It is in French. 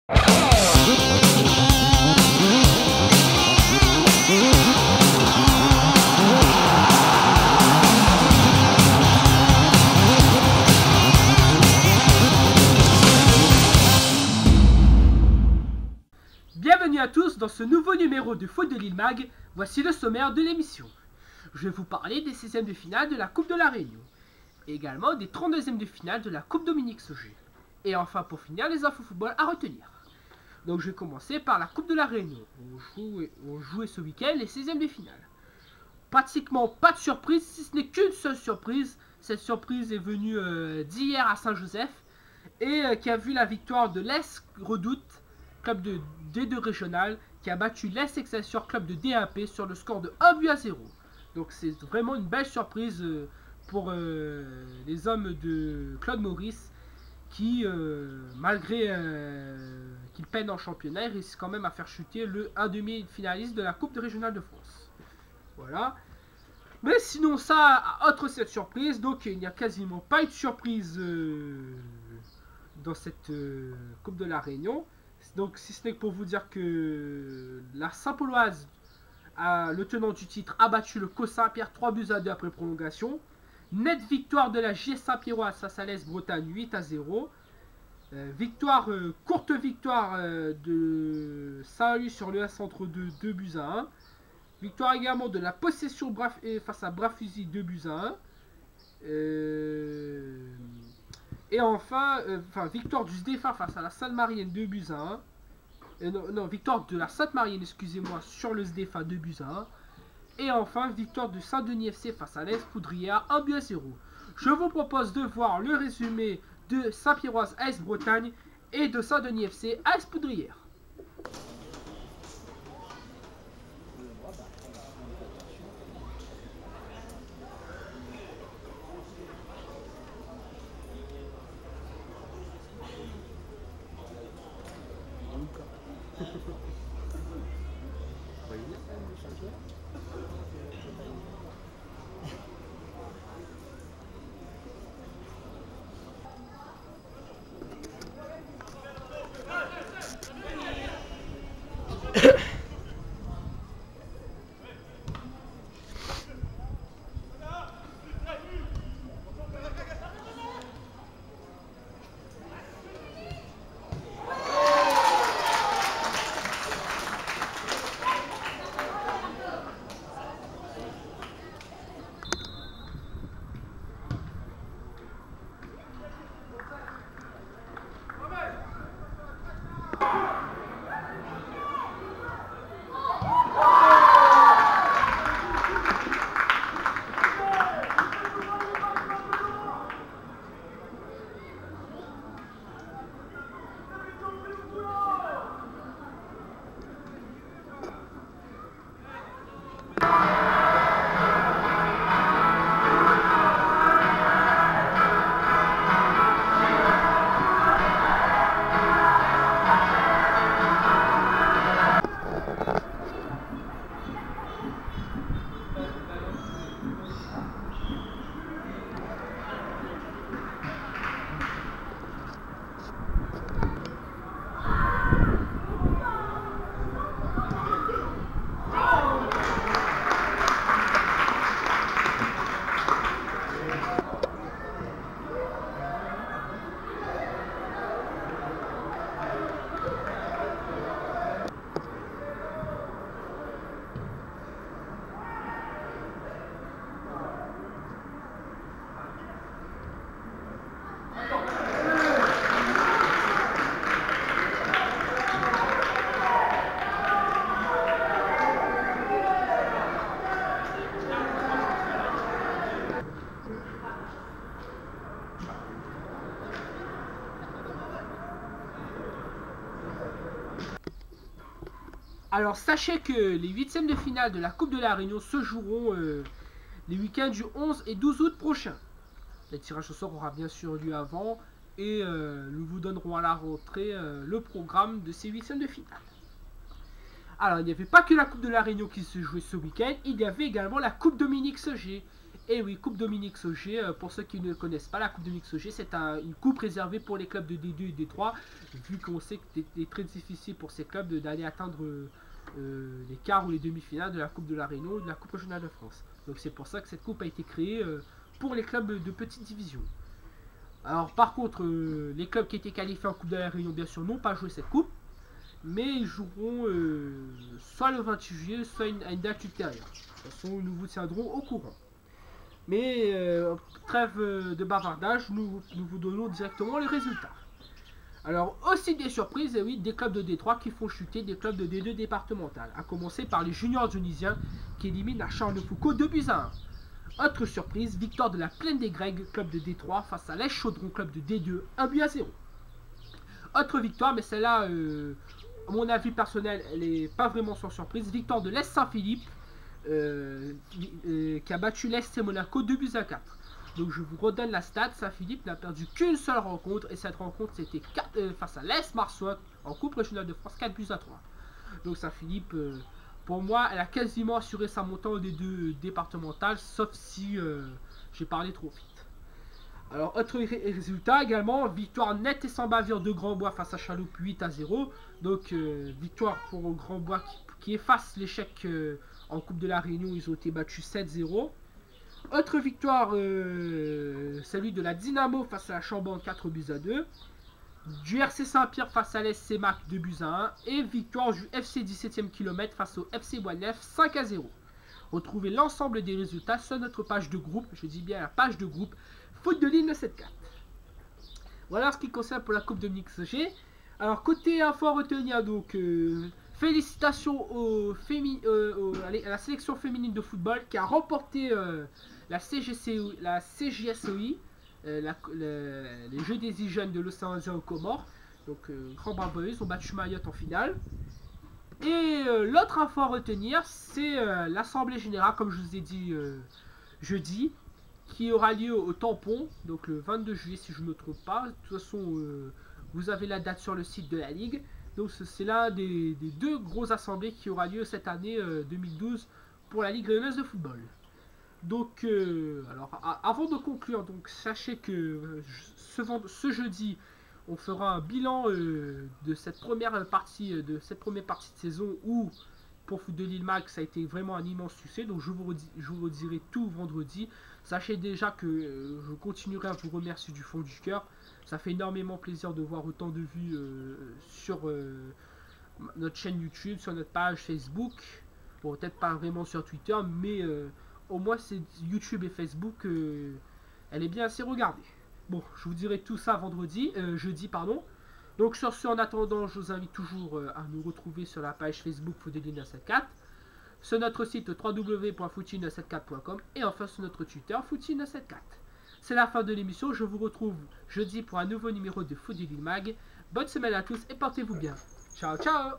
Bienvenue à tous dans ce nouveau numéro de Foot de Lille Mag. Voici le sommaire de l'émission. Je vais vous parler des 16e de finale de la Coupe de la Réunion, et également des 32e de finale de la Coupe Dominique Sauger. Et enfin pour finir, les infos football à retenir. Donc je vais commencer par la Coupe de la Réunion. On jouait ce week-end les 16e de finale. Pratiquement pas de surprise, si ce n'est qu'une seule surprise. Cette surprise est venue d'hier à Saint-Joseph et qui a vu la victoire de l'Est Redoute, club de D2 régional, qui a battu l'Est Excelsior, club de DAP, sur le score de 1-0. Donc c'est vraiment une belle surprise pour les hommes de Claude Maurice qui, malgré qu'il peine en championnat, il réussit quand même à faire chuter un demi-finaliste de la Coupe de régionale de France. Voilà. Mais sinon ça, autre cette surprise, donc il n'y a quasiment pas eu de surprise dans cette Coupe de la Réunion. Donc si ce n'est que pour vous dire que la Saint-Pauloise, le tenant du titre, a battu le COS Saint-Pierre 3-2 après prolongation. Nette victoire de la JS Saint-Pierroise face à l'Est Bretagne 8-0. Courte victoire de Saint-Louis sur le Centre 2-1. Victoire également de la Possession face à Brafusi 2-1. Et enfin, victoire du SDFA face à la Sainte-Marienne 2-1. Victoire de la Sainte-Marienne, excusez-moi, sur le SDFA 2-1. Et enfin, victoire de Saint-Denis FC face à l'AS Poudrière 1-0. Je vous propose de voir le résumé de Saint-Pierroise AS Bretagne et de Saint-Denis FC AS Poudrière. Alors sachez que les 8e de finale de la Coupe de la Réunion se joueront les week-ends du 11 et 12 août prochain. Le tirage au sort aura bien sûr lieu avant et nous vous donnerons à la rentrée le programme de ces 8e de finale. Alors il n'y avait pas que la Coupe de la Réunion qui se jouait ce week-end, il y avait également la Coupe Dominique Sauger. Et oui, Coupe Dominique Sauger, pour ceux qui ne connaissent pas, la Coupe Dominique Sauger, c'est une coupe réservée pour les clubs de D2 et D3, vu qu'on sait que c'est très difficile pour ces clubs d'aller atteindre les quarts ou les demi-finales de la Coupe de la Réunion ou de la Coupe régionale de France. Donc c'est pour ça que cette coupe a été créée pour les clubs de petite division. Alors par contre, les clubs qui étaient qualifiés en Coupe de la Réunion, bien sûr, n'ont pas joué cette coupe, mais ils joueront soit le 28 juillet, soit à une date ultérieure. De toute façon, nous vous tiendrons au courant. Mais trêve de bavardage, nous vous donnons directement les résultats. Alors aussi des surprises, et oui, des clubs de D3 qui font chuter des clubs de D2 départemental, à commencer par les juniors tunisiens qui éliminent à Charles-de-Foucault 2-1. Autre surprise, victoire de la Plaine des Grecs, club de D3 face à l'Est Chaudron, club de D2, 1-0. Autre victoire, mais celle-là, à mon avis personnel, elle n'est pas vraiment sans surprise, victoire de l'Est Saint-Philippe, qui a battu l'Est Monaco 2-4. Donc je vous redonne la stat, Saint-Philippe n'a perdu qu'une seule rencontre, et cette rencontre c'était face à l'Est Marsois en Coupe régionale de France 4-3. Donc Saint-Philippe, pour moi, elle a quasiment assuré sa montée des deux départementales, sauf si j'ai parlé trop vite. Alors autre résultat également, victoire nette et sans bavure de Grandbois face à Chaloupe 8-0. Donc victoire pour Grandbois qui efface l'échec en Coupe de la Réunion, ils ont été battus 7-0. Autre victoire, celui de la Dynamo face à la Chambon 4-2. Du RC Saint-Pierre face à l'SC Mac 2-1. Et victoire du FC 17e km face au FC Bois-Neuf 5-0. Retrouvez l'ensemble des résultats sur notre page de groupe, je dis bien la page de groupe Foot de Lille 94. Voilà ce qui concerne pour la Coupe Dominique Sauger. Alors côté info à retenir, donc félicitations à la sélection féminine de football qui a remporté la CJSOI, les Jeux des jeunes de l'océan Indien aux Comores. Donc grand bravo, ils ont battu Mayotte en finale. Et l'autre info à retenir, c'est l'assemblée générale, comme je vous ai dit jeudi, qui aura lieu au Tampon, donc le 22 juillet si je ne me trompe pas. De toute façon, vous avez la date sur le site de la Ligue. Donc c'est l'un des deux grosses assemblées qui aura lieu cette année 2012 pour la Ligue réunionnaise de football. Donc, alors avant de conclure, donc sachez que ce jeudi, on fera un bilan de cette première partie de saison où pour Foot de Lille Mag ça a été vraiment un immense succès. Donc je vous redirai tout vendredi. Sachez déjà que je continuerai à vous remercier du fond du cœur. Ça fait énormément plaisir de voir autant de vues sur notre chaîne YouTube, sur notre page Facebook. Bon, peut-être pas vraiment sur Twitter, mais au moins c'est YouTube et Facebook, elle est bien assez regardée. Bon, je vous dirai tout ça jeudi, pardon. Donc sur ce, en attendant, je vous invite toujours à nous retrouver sur la page Facebook Foot de Lille 974, sur notre site www.footy974.com et enfin sur notre Twitter Footy974. C'est la fin de l'émission, je vous retrouve jeudi pour un nouveau numéro de Foot de Lille Mag. Bonne semaine à tous et portez-vous bien. Ciao ciao.